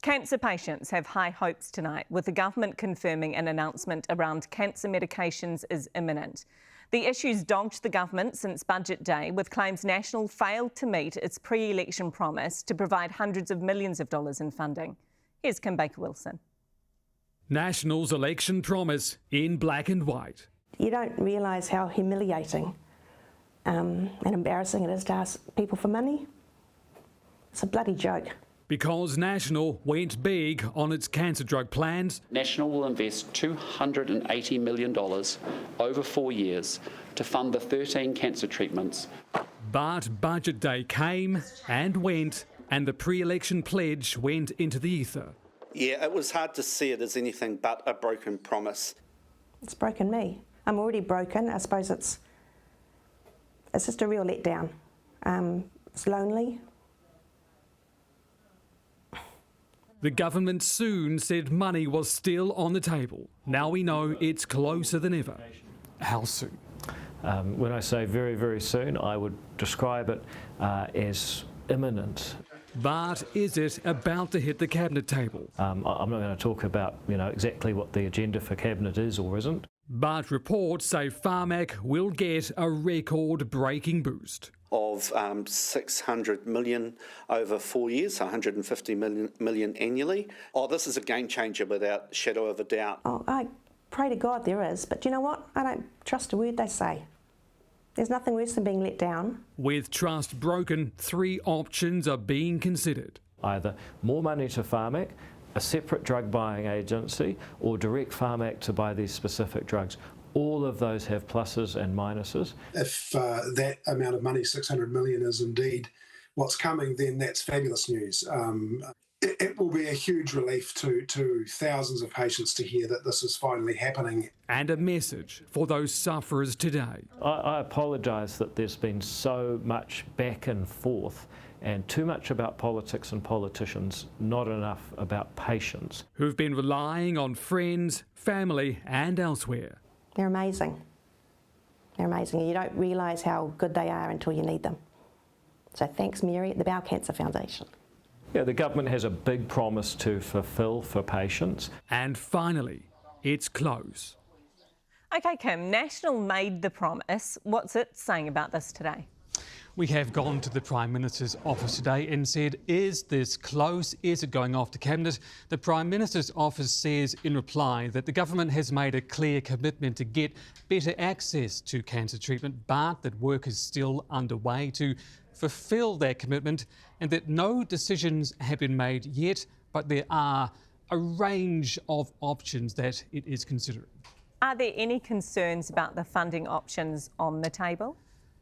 Cancer patients have high hopes tonight, with the government confirming an announcement around cancer medications is imminent. The issue's dogged the government since budget day, with claims National failed to meet its pre-election promise to provide hundreds of millions of dollars in funding. Here's Kim Baker-Wilson. National's election promise in black and white. You don't realise how humiliating and embarrassing it is to ask people for money. It's a bloody joke. Because National went big on its cancer drug plans. National will invest $280 million over 4 years to fund the 13 cancer treatments. But budget day came and went, and the pre-election pledge went into the ether. Yeah, it was hard to see it as anything but a broken promise. It's broken me. I'm already broken. I suppose it's just a real letdown. It's lonely. The government soon said money was still on the table. Now we know it's closer than ever. How soon? When I say very, very soon, I would describe it as imminent. But is it about to hit the cabinet table? I'm not going to talk about, exactly what the agenda for cabinet is or isn't. But reports say Pharmac will get a record-breaking boost. Of 600 million over 4 years, 150 million annually. Oh, this is a game changer without a shadow of a doubt. Oh, I pray to God there is, but you know what? I don't trust a word they say. There's nothing worse than being let down. With trust broken, 3 options are being considered. Either more money to Pharmac, a separate drug buying agency, or direct Pharmac to buy these specific drugs. All of those have pluses and minuses. If that amount of money, 600 million, is indeed what's coming, then that's fabulous news. It will be a huge relief to thousands of patients to hear that this is finally happening. And a message for those sufferers today. I apologise that there's been so much back and forth and too much about politics and politicians, not enough about patients. Who've been relying on friends, family and elsewhere. They're amazing. They're amazing. You don't realise how good they are until you need them. So thanks, Mary, at the Bowel Cancer Foundation. Yeah, the government has a big promise to fulfil for patients. And finally, it's close. OK, Kim, National made the promise. What's it saying about this today? We have gone to the Prime Minister's office today and said, is this close? Is it going off to Cabinet? The Prime Minister's office says in reply that the government has made a clear commitment to get better access to cancer treatment, but that work is still underway to fulfil that commitment, and that no decisions have been made yet, but there are a range of options that it is considering. Are there any concerns about the funding options on the table?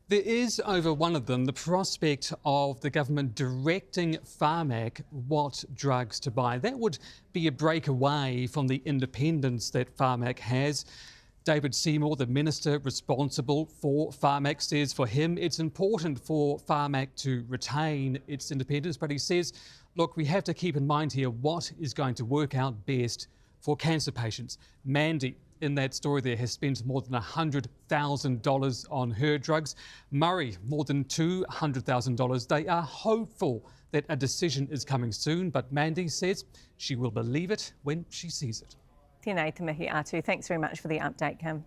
There is, over one of them, the prospect of the government directing Pharmac what drugs to buy. That would be a break away from the independence that Pharmac has. David Seymour, the minister responsible for Pharmac, says for him it's important for Pharmac to retain its independence, but he says, look, we have to keep in mind here what is going to work out best for cancer patients. Mandy, in that story there, has spent more than $100,000 on her drugs. Murray, more than $200,000. They are hopeful that a decision is coming soon, but Mandy says she will believe it when she sees it. Tēnei te mihi atu. Thanks very much for the update, Kim.